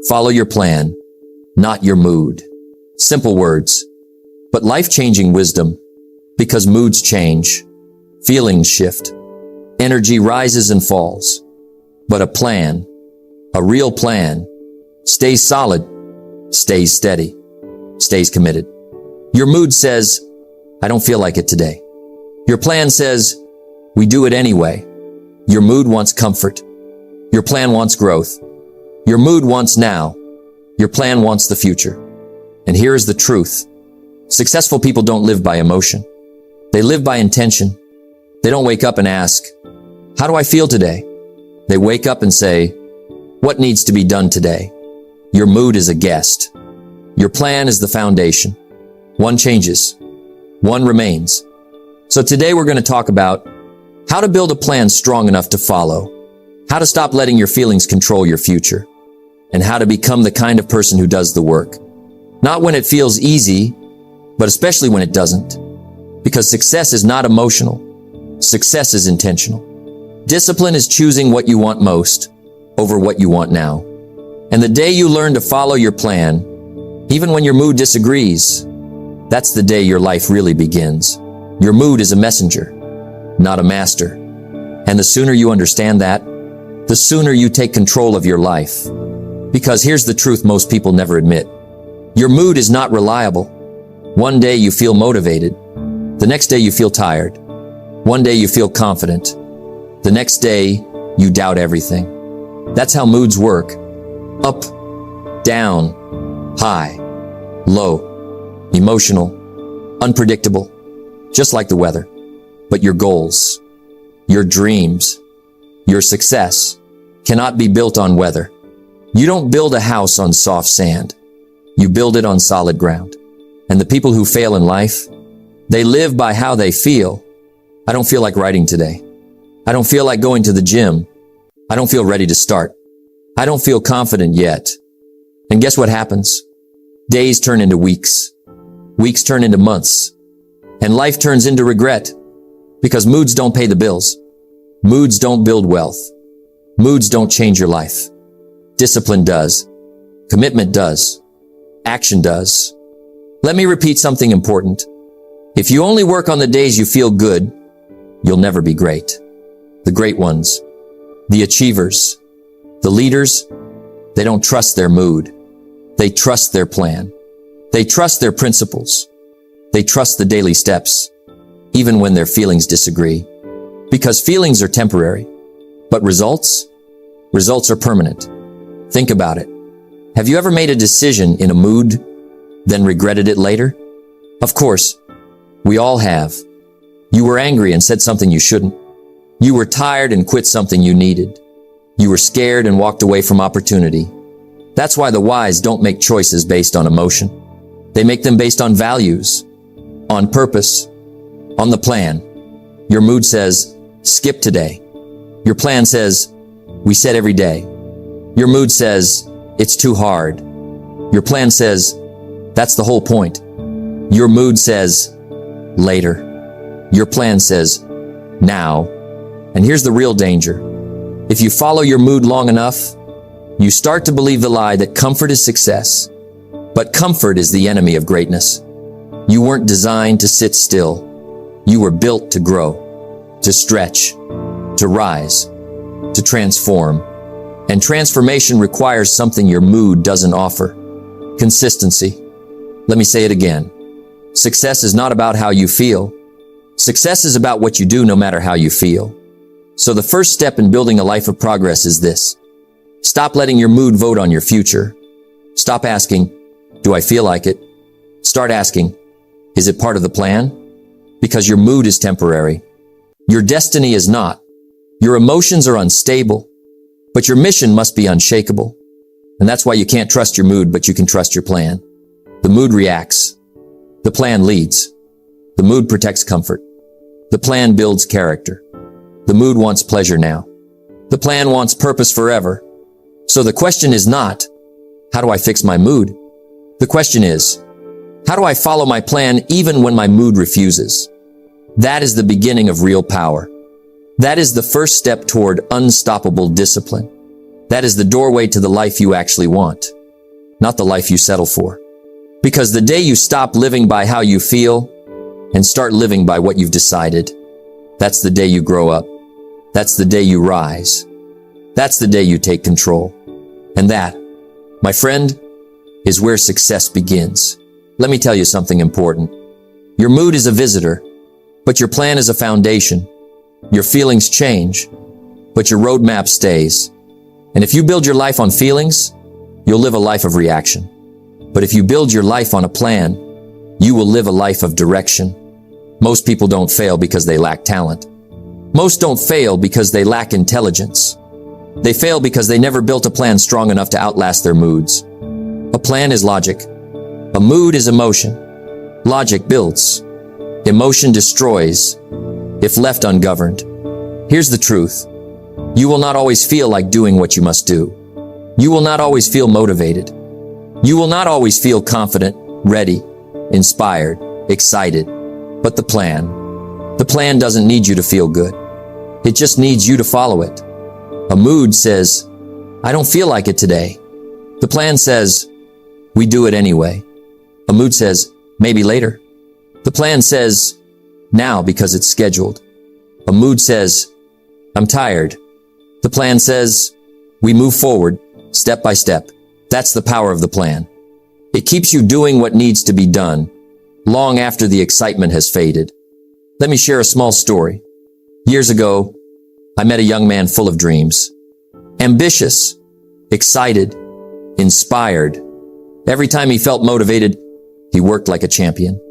Follow your plan, not your mood. Simple words, but life-changing wisdom, because moods change, feelings shift, energy rises and falls. But a plan, a real plan, stays solid, stays steady, stays committed. Your mood says, I don't feel like it today. Your plan says, we do it anyway. Your mood wants comfort. Your plan wants growth. Your mood wants now. Your plan wants the future. And here is the truth. Successful people don't live by emotion. They live by intention. They don't wake up and ask, how do I feel today? They wake up and say, what needs to be done today? Your mood is a guest. Your plan is the foundation. One changes. One remains. So today we're going to talk about how to build a plan strong enough to follow, how to stop letting your feelings control your future, and how to become the kind of person who does the work. Not when it feels easy, but especially when it doesn't. Because success is not emotional. Success is intentional. Discipline is choosing what you want most over what you want now. And the day you learn to follow your plan, even when your mood disagrees, that's the day your life really begins. Your mood is a messenger, not a master. And the sooner you understand that, the sooner you take control of your life. Because here's the truth most people never admit. Your mood is not reliable. One day you feel motivated. The next day you feel tired. One day you feel confident. The next day you doubt everything. That's how moods work. Up, down, high, low, emotional, unpredictable, just like the weather. But your goals, your dreams, your success cannot be built on weather. You don't build a house on soft sand. You build it on solid ground. And the people who fail in life, they live by how they feel. I don't feel like writing today. I don't feel like going to the gym. I don't feel ready to start. I don't feel confident yet. And guess what happens? Days turn into weeks. Weeks turn into months. And life turns into regret. Because moods don't pay the bills. Moods don't build wealth. Moods don't change your life. Discipline does. Commitment does. Action does. Let me repeat something important. If you only work on the days you feel good, you'll never be great. The great ones, the achievers, the leaders, they don't trust their mood. They trust their plan. They trust their principles. They trust the daily steps, even when their feelings disagree. Because feelings are temporary, but results are permanent. Think about it. Have you ever made a decision in a mood, then regretted it later? Of course, we all have. You were angry and said something you shouldn't. You were tired and quit something you needed. You were scared and walked away from opportunity. That's why the wise don't make choices based on emotion. They make them based on values, on purpose, on the plan. Your mood says, skip today. Your plan says, we said every day. Your mood says, it's too hard. Your plan says, that's the whole point. Your mood says, later. Your plan says, now. And here's the real danger. If you follow your mood long enough, you start to believe the lie that comfort is success. But comfort is the enemy of greatness. You weren't designed to sit still. You were built to grow, to stretch, to rise, to transform. And transformation requires something your mood doesn't offer. Consistency. Let me say it again. Success is not about how you feel. Success is about what you do no matter how you feel. So the first step in building a life of progress is this. Stop letting your mood vote on your future. Stop asking, do I feel like it? Start asking, is it part of the plan? Because your mood is temporary. Your destiny is not. Your emotions are unstable. But your mission must be unshakable. And that's why you can't trust your mood, but you can trust your plan. The mood reacts. The plan leads. The mood protects comfort. The plan builds character. The mood wants pleasure now. The plan wants purpose forever. So the question is not, how do I fix my mood? The question is, how do I follow my plan even when my mood refuses? That is the beginning of real power. That is the first step toward unstoppable discipline. That is the doorway to the life you actually want, not the life you settle for. Because the day you stop living by how you feel and start living by what you've decided, that's the day you grow up. That's the day you rise. That's the day you take control. And that, my friend, is where success begins. Let me tell you something important. Your mood is a visitor, but your plan is a foundation. Your feelings change, but your roadmap stays. And if you build your life on feelings, you'll live a life of reaction. But if you build your life on a plan, you will live a life of direction. Most people don't fail because they lack talent. Most don't fail because they lack intelligence. They fail because they never built a plan strong enough to outlast their moods. A plan is logic. A mood is emotion. Logic builds. Emotion destroys if left ungoverned. Here's the truth. You will not always feel like doing what you must do. You will not always feel motivated. You will not always feel confident, ready, inspired, excited. But the plan doesn't need you to feel good. It just needs you to follow it. A mood says, I don't feel like it today. The plan says, we do it anyway. A mood says, maybe later. The plan says, now because it's scheduled. A mood says, I'm tired. The plan says, we move forward, step by step. That's the power of the plan. It keeps you doing what needs to be done, long after the excitement has faded. Let me share a small story. Years ago, I met a young man full of dreams. Ambitious, excited, inspired. Every time he felt motivated, he worked like a champion.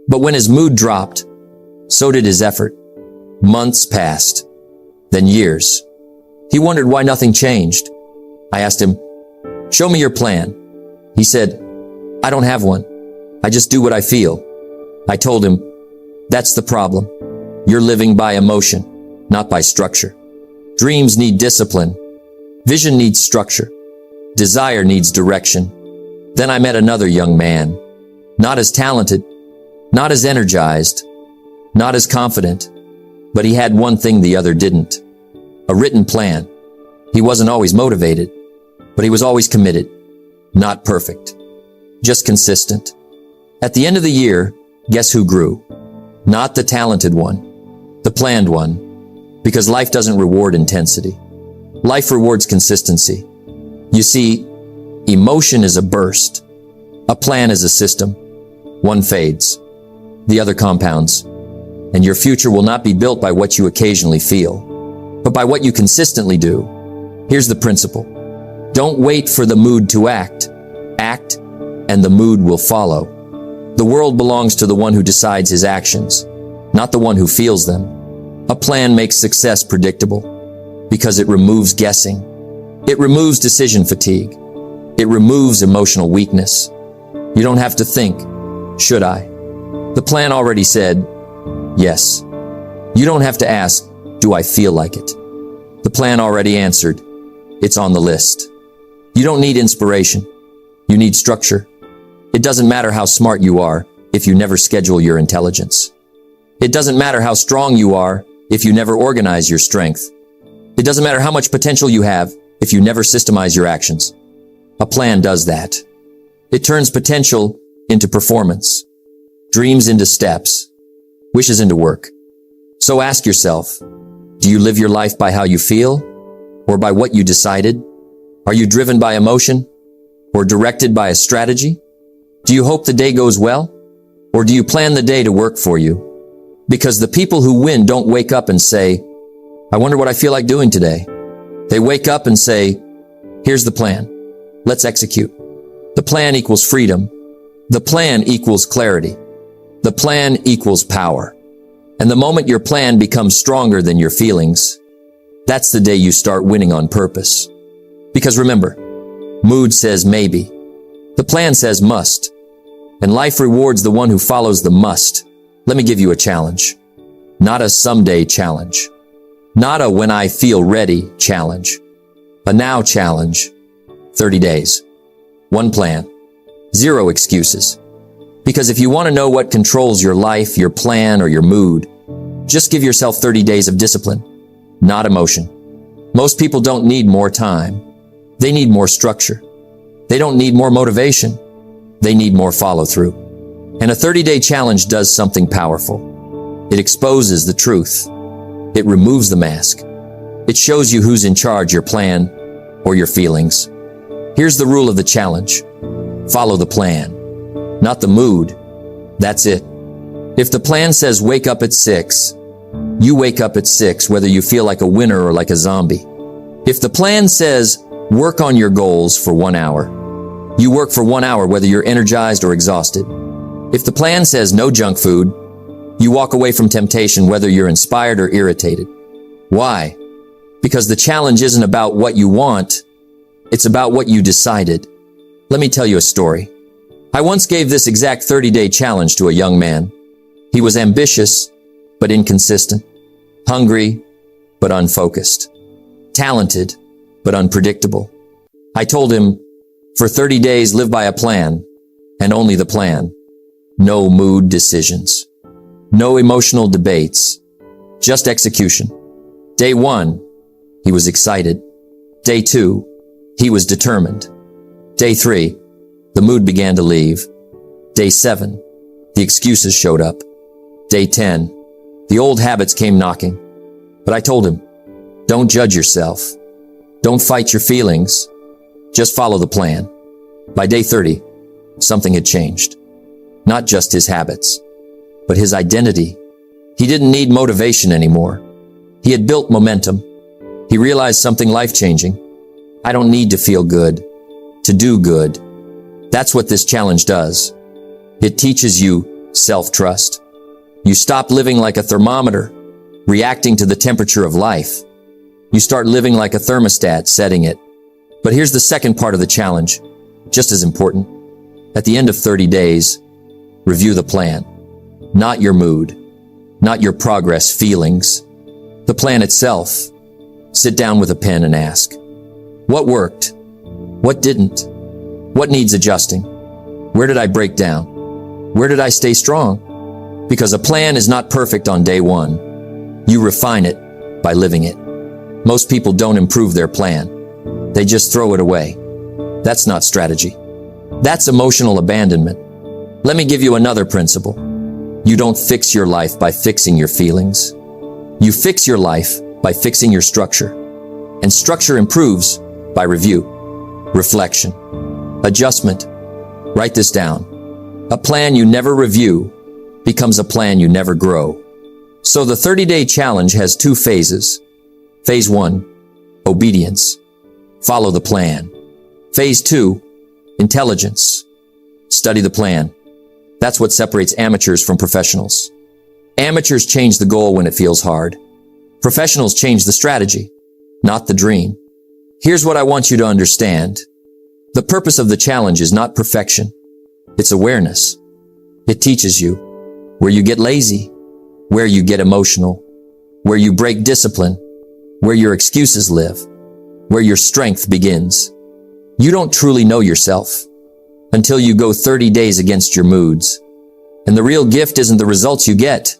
But when his mood dropped, so did his effort. Months passed, then years. He wondered why nothing changed. I asked him, show me your plan. He said, I don't have one. I just do what I feel. I told him, that's the problem. You're living by emotion, not by structure. Dreams need discipline. Vision needs structure. Desire needs direction. Then I met another young man, not as talented, not as energized, not as confident, but he had one thing the other didn't. A written plan. He wasn't always motivated, but he was always committed. Not perfect, just consistent. At the end of the year, guess who grew? Not the talented one, the planned one, because life doesn't reward intensity. Life rewards consistency. You see, emotion is a burst. A plan is a system. One fades, the other compounds, and your future will not be built by what you occasionally feel, but by what you consistently do. Here's the principle. Don't wait for the mood to act. Act, and the mood will follow. The world belongs to the one who decides his actions, not the one who feels them. A plan makes success predictable because it removes guessing. It removes decision fatigue. It removes emotional weakness. You don't have to think, should I? The plan already said, yes. You don't have to ask, do I feel like it? The plan already answered, it's on the list. You don't need inspiration. You need structure. It doesn't matter how smart you are if you never schedule your intelligence. It doesn't matter how strong you are if you never organize your strength. It doesn't matter how much potential you have if you never systemize your actions. A plan does that. It turns potential into performance, dreams into steps, wishes into work. So ask yourself, do you live your life by how you feel or by what you decided? Are you driven by emotion or directed by a strategy? Do you hope the day goes well or do you plan the day to work for you? Because the people who win don't wake up and say, I wonder what I feel like doing today. They wake up and say, here's the plan. Let's execute. The plan equals freedom. The plan equals clarity. The plan equals power. And the moment your plan becomes stronger than your feelings, that's the day you start winning on purpose. Because remember, mood says maybe. The plan says must. And life rewards the one who follows the must. Let me give you a challenge. Not a someday challenge. Not a when I feel ready challenge. A now challenge. 30 days. One plan. 0 excuses. Because if you want to know what controls your life, your plan, or your mood, just give yourself 30 days of discipline, not emotion. Most people don't need more time. They need more structure. They don't need more motivation. They need more follow-through. And a 30-day challenge does something powerful. It exposes the truth. It removes the mask. It shows you who's in charge, your plan or your feelings. Here's the rule of the challenge. Follow the plan, not the mood. That's it. If the plan says wake up at 6, you wake up at 6, whether you feel like a winner or like a zombie. If the plan says work on your goals for 1 hour, you work for 1 hour, whether you're energized or exhausted. If the plan says no junk food, you walk away from temptation, whether you're inspired or irritated. Why? Because the challenge isn't about what you want. It's about what you decided. Let me tell you a story. I once gave this exact 30-day challenge to a young man. He was ambitious, but inconsistent. Hungry, but unfocused. Talented, but unpredictable. I told him, for 30 days, live by a plan, and only the plan. No mood decisions. No emotional debates. Just execution. Day 1, he was excited. Day 2, he was determined. Day 3, the mood began to leave. Day 7, the excuses showed up. Day 10, the old habits came knocking. But I told him, don't judge yourself. Don't fight your feelings. Just follow the plan. By day 30, something had changed. Not just his habits, but his identity. He didn't need motivation anymore. He had built momentum. He realized something life-changing. I don't need to feel good to do good. That's what this challenge does. It teaches you self-trust. You stop living like a thermometer, reacting to the temperature of life. You start living like a thermostat, setting it. But here's the second part of the challenge, just as important. At the end of 30 days, review the plan. Not your mood, not your progress feelings, the plan itself. Sit down with a pen and ask, what worked? What didn't? What needs adjusting? Where did I break down? Where did I stay strong? Because a plan is not perfect on day 1. You refine it by living it. Most people don't improve their plan. They just throw it away. That's not strategy. That's emotional abandonment. Let me give you another principle. You don't fix your life by fixing your feelings. You fix your life by fixing your structure. And structure improves by review, reflection, adjustment. Write this down. A plan you never review becomes a plan you never grow. So the 30-day challenge has 2 phases. Phase 1, obedience. Follow the plan. Phase 2, intelligence. Study the plan. That's what separates amateurs from professionals. Amateurs change the goal when it feels hard. Professionals change the strategy, not the dream. Here's what I want you to understand. The purpose of the challenge is not perfection. It's awareness. It teaches you where you get lazy, where you get emotional, where you break discipline, where your excuses live, where your strength begins. You don't truly know yourself until you go 30 days against your moods. And the real gift isn't the results you get.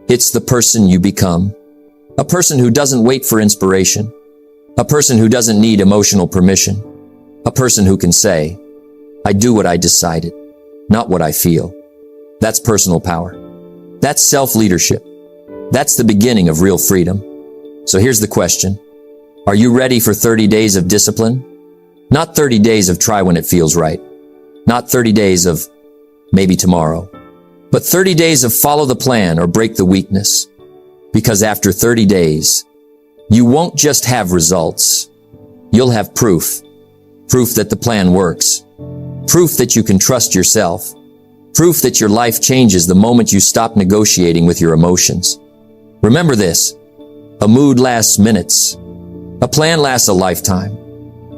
It's the person you become. A person who doesn't wait for inspiration. A person who doesn't need emotional permission. A person who can say, I do what I decided, not what I feel. That's personal power. That's self-leadership. That's the beginning of real freedom. So here's the question. Are you ready for 30 days of discipline? Not 30 days of try when it feels right. Not 30 days of maybe tomorrow. But 30 days of follow the plan or break the weakness. Because after 30 days, you won't just have results. You'll have proof. Proof that the plan works. Proof that you can trust yourself. Proof that your life changes the moment you stop negotiating with your emotions. Remember this. A mood lasts minutes. A plan lasts a lifetime.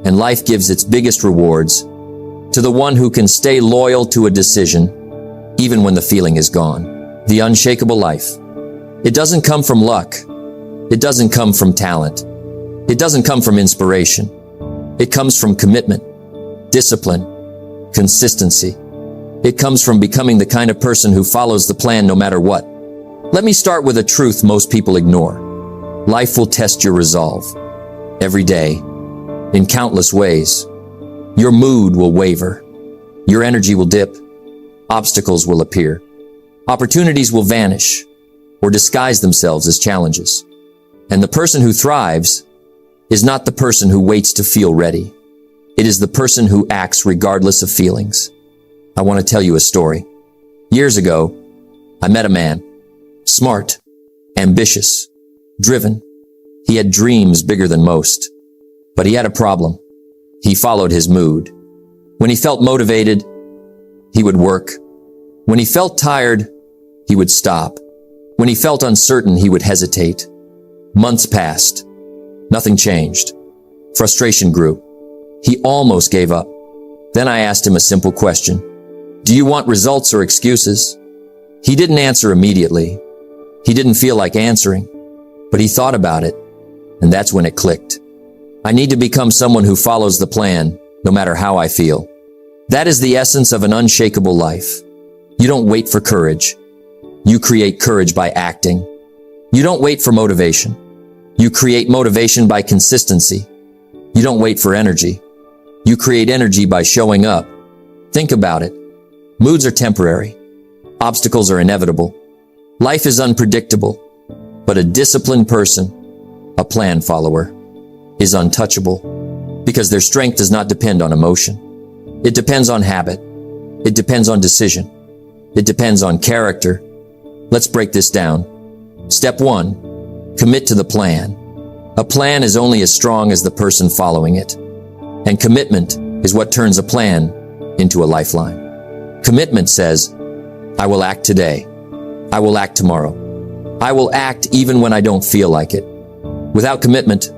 And life gives its biggest rewards to the one who can stay loyal to a decision, even when the feeling is gone. The unshakable life. It doesn't come from luck. It doesn't come from talent. It doesn't come from inspiration. It comes from commitment, discipline, consistency. It comes from becoming the kind of person who follows the plan no matter what. Let me start with a truth most people ignore. Life will test your resolve. Every day. in countless ways. Your mood will waver. Your energy will dip. Obstacles will appear. Opportunities will vanish or disguise themselves as challenges. And the person who thrives is not the person who waits to feel ready. It is the person who acts regardless of feelings. I want to tell you a story. Years ago, I met a man, smart, ambitious, driven. He had dreams bigger than most, but he had a problem. He followed his mood. When he felt motivated, he would work. When he felt tired, he would stop. When he felt uncertain, he would hesitate. Months passed. Nothing changed. Frustration grew. He almost gave up. Then I asked him a simple question. Do you want results or excuses? He didn't answer immediately. He didn't feel like answering, but he thought about it, and that's when it clicked. I need to become someone who follows the plan, no matter how I feel. That is the essence of an unshakable life. You don't wait for courage. You create courage by acting. You don't wait for motivation. You create motivation by consistency. You don't wait for energy. You create energy by showing up. Think about it. Moods are temporary. Obstacles are inevitable. Life is unpredictable. But a disciplined person, a plan follower, is untouchable because their strength does not depend on emotion. It depends on habit. It depends on decision. It depends on character. Let's break this down. Step 1, commit to the plan. A plan is only as strong as the person following it. And commitment is what turns a plan into a lifeline. Commitment says, I will act today. I will act tomorrow. I will act even when I don't feel like it. Without commitment,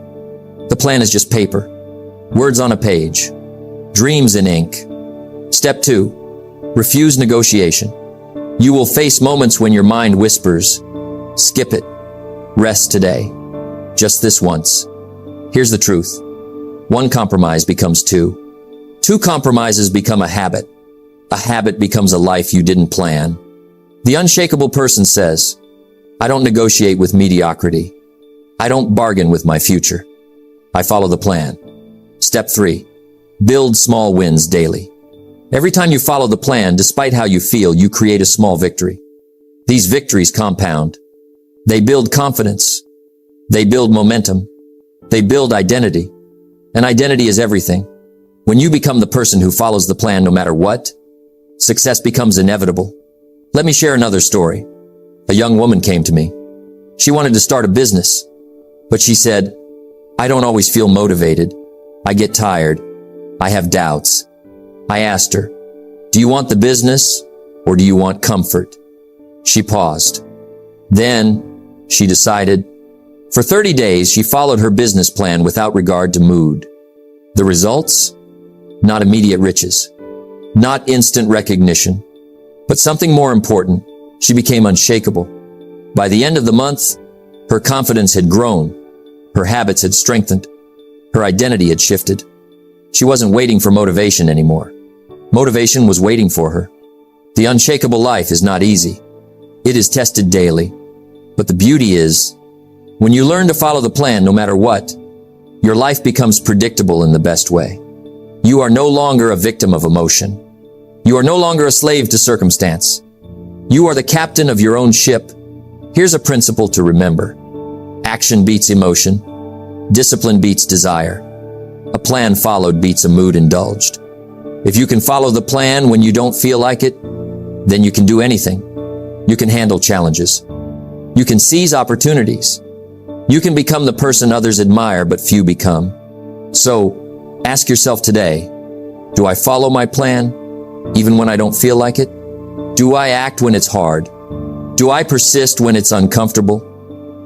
the plan is just paper, words on a page, dreams in ink. Step 2, refuse negotiation. You will face moments when your mind whispers, skip it, rest today, just this once. Here's the truth. 1 compromise becomes 2. 2 compromises become a habit. A habit becomes a life you didn't plan. The unshakable person says, I don't negotiate with mediocrity. I don't bargain with my future. I follow the plan. Step 3, build small wins daily. Every time you follow the plan, despite how you feel, you create a small victory. These victories compound. They build confidence. They build momentum. They build identity. And identity is everything. When you become the person who follows the plan no matter what, success becomes inevitable. Let me share another story. A young woman came to me. She wanted to start a business, but she said, I don't always feel motivated. I get tired. I have doubts. I asked her, do you want the business or do you want comfort? She paused. Then she decided. For 30 days, she followed her business plan without regard to mood. The results? Not immediate riches, not instant recognition, but something more important. She became unshakable. By the end of the month, her confidence had grown. Her habits had strengthened. Her identity had shifted. She wasn't waiting for motivation anymore. Motivation was waiting for her. The unshakable life is not easy. It is tested daily. But the beauty is, when you learn to follow the plan no matter what, your life becomes predictable in the best way. You are no longer a victim of emotion. You are no longer a slave to circumstance. You are the captain of your own ship. Here's a principle to remember. Action beats emotion. Discipline beats desire. A plan followed beats a mood indulged. If you can follow the plan when you don't feel like it, then you can do anything. You can handle challenges. You can seize opportunities. You can become the person others admire but few become. So, ask yourself today, do I follow my plan even when I don't feel like it? Do I act when it's hard? Do I persist when it's uncomfortable?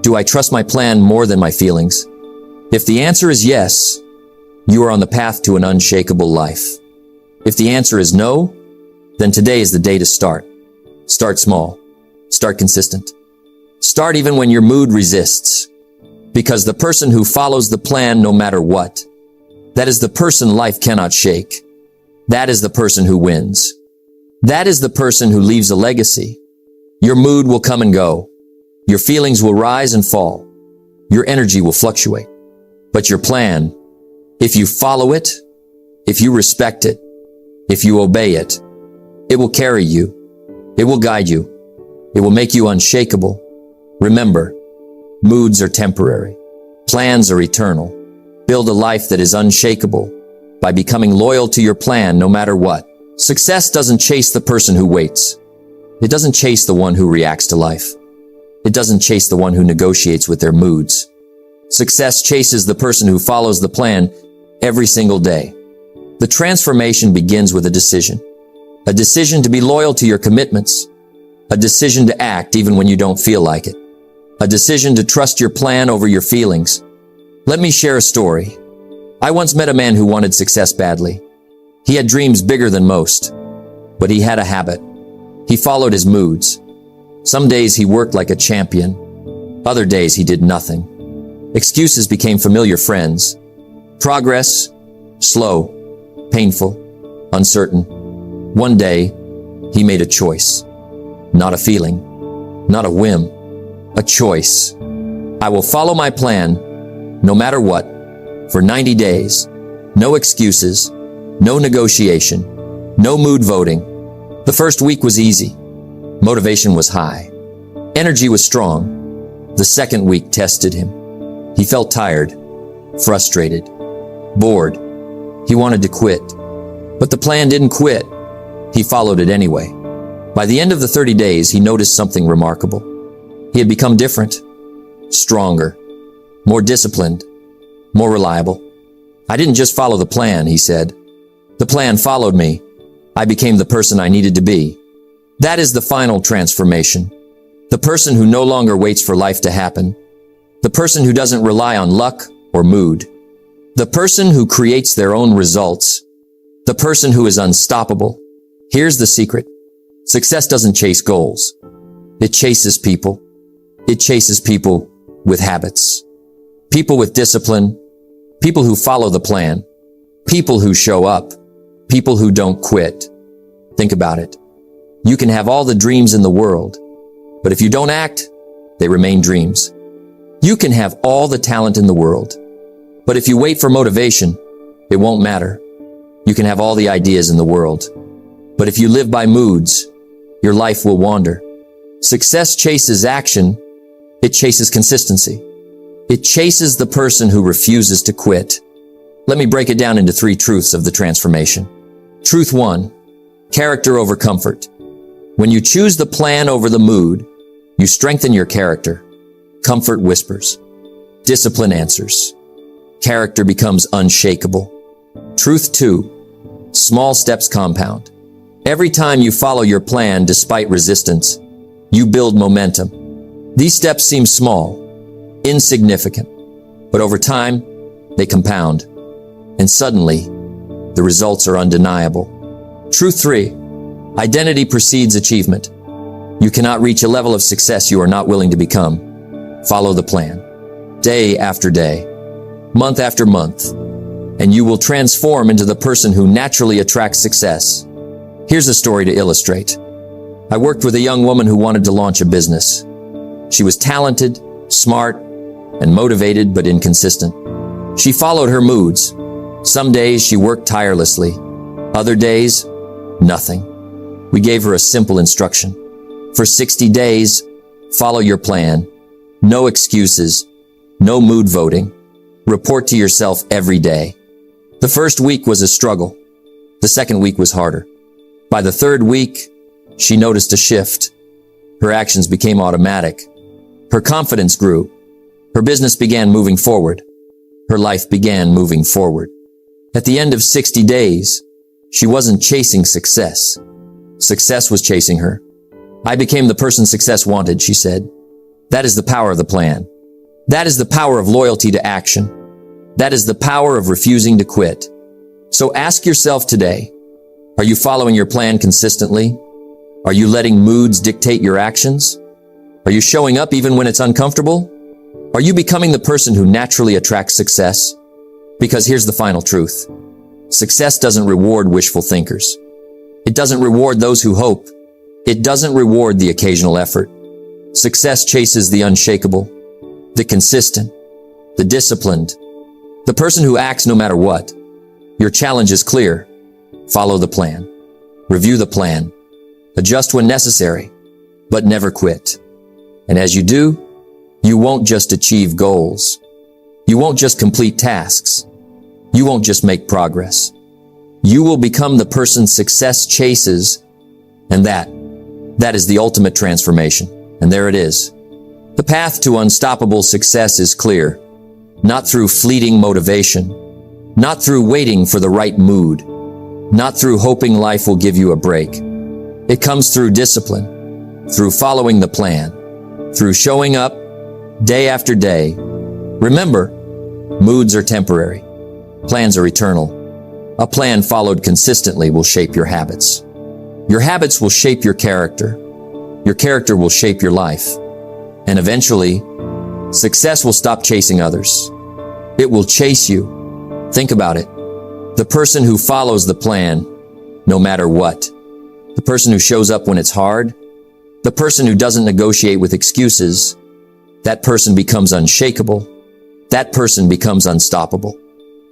Do I trust my plan more than my feelings? If the answer is yes, you are on the path to an unshakable life. If the answer is no, then today is the day to start. Start small. Start consistent. Start even when your mood resists. Because the person who follows the plan no matter what, that is the person life cannot shake. That is the person who wins. That is the person who leaves a legacy. Your mood will come and go. Your feelings will rise and fall. Your energy will fluctuate. But your plan If you follow it, if you respect it, if you obey it, it will carry you. It will guide you. It will make you unshakable. Remember, moods are temporary. Plans are eternal. Build a life that is unshakable by becoming loyal to your plan no matter what. Success doesn't chase the person who waits. It doesn't chase the one who reacts to life. It doesn't chase the one who negotiates with their moods. Success chases the person who follows the plan every single day. The transformation begins with a decision to be loyal to your commitments, a decision to act even when you don't feel like it, a decision to trust your plan over your feelings. Let me share a story. I once met a man who wanted success badly. He had dreams bigger than most, but he had a habit. He followed his moods. Some days he worked like a champion. Other days he did nothing. Excuses became familiar friends. Progress, slow, painful, uncertain. One day, he made a choice. Not a feeling, not a whim, a choice. I will follow my plan, no matter what, for 90 days. No excuses, no negotiation, no mood voting. The first week was easy. Motivation was high. Energy was strong. The second week tested him. He felt tired, frustrated, bored. He wanted to quit. But the plan didn't quit. He followed it anyway. By the end of the 30 days, he noticed something remarkable. He had become different, stronger, more disciplined, more reliable. I didn't just follow the plan, he said. The plan followed me. I became the person I needed to be. That is the final transformation. The person who no longer waits for life to happen. The person who doesn't rely on luck or mood. The person who creates their own results. The person who is unstoppable. Here's the secret. Success doesn't chase goals. It chases people. It chases people with habits. People with discipline. People who follow the plan. People who show up. People who don't quit. Think about it. You can have all the dreams in the world, but if you don't act, they remain dreams. You can have all the talent in the world, but if you wait for motivation, it won't matter. You can have all the ideas in the world, but if you live by moods, your life will wander. Success chases action. It chases consistency. It chases the person who refuses to quit. Let me break it down into 3 truths of the transformation. Truth 1, character over comfort. When you choose the plan over the mood, you strengthen your character. Comfort whispers. Discipline answers. Character becomes unshakable. Truth 2, small steps compound. Every time you follow your plan despite resistance, you build momentum. These steps seem small, insignificant, but over time, they compound. And suddenly, the results are undeniable. Truth 3, identity precedes achievement. You cannot reach a level of success you are not willing to become. Follow the plan. Day after day, month after month, and you will transform into the person who naturally attracts success. Here's a story to illustrate. I worked with a young woman who wanted to launch a business. She was talented, smart, and motivated but inconsistent. She followed her moods. Some days she worked tirelessly. Other days, nothing. We gave her a simple instruction. For 60 days, follow your plan. No excuses. No mood voting. Report to yourself every day. The first week was a struggle. The second week was harder. By the third week, she noticed a shift. Her actions became automatic. Her confidence grew. Her business began moving forward. Her life began moving forward. At the end of 60 days, she wasn't chasing success. Success was chasing her. I became the person success wanted, she said. That is the power of the plan. That is the power of loyalty to action. That is the power of refusing to quit. So ask yourself today, are you following your plan consistently? Are you letting moods dictate your actions? Are you showing up even when it's uncomfortable? Are you becoming the person who naturally attracts success? Because here's the final truth. Success doesn't reward wishful thinkers. It doesn't reward those who hope. It doesn't reward the occasional effort. Success chases the unshakable, the consistent, the disciplined, the The person who acts no matter what. Your challenge is clear. Follow the plan. Review the plan. Adjust when necessary, but never quit. And as you do, you won't just achieve goals. You won't just complete tasks. You won't just make progress. You will become the person success chases, and that is the ultimate transformation. And there it is. The path to unstoppable success is clear, not through fleeting motivation, not through waiting for the right mood, not through hoping life will give you a break. It comes through discipline, through following the plan, through showing up day after day. Remember, moods are temporary. Plans are eternal. A plan followed consistently will shape your habits. Your habits will shape your character. Your character will shape your life. And eventually, success will stop chasing others. It will chase you. Think about it. The person who follows the plan, no matter what. The person who shows up when it's hard. The person who doesn't negotiate with excuses. That person becomes unshakable. That person becomes unstoppable.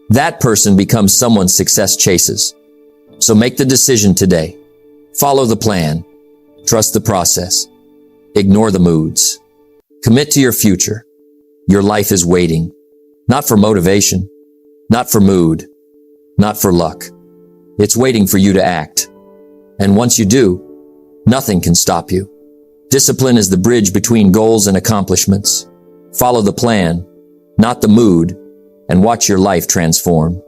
That person becomes someone success chases. So make the decision today. Follow the plan. Trust the process. Ignore the moods. Commit to your future. Your life is waiting. Not for motivation. Not for mood. Not for luck. It's waiting for you to act. And once you do, nothing can stop you. Discipline is the bridge between goals and accomplishments. Follow the plan, not the mood, and watch your life transform.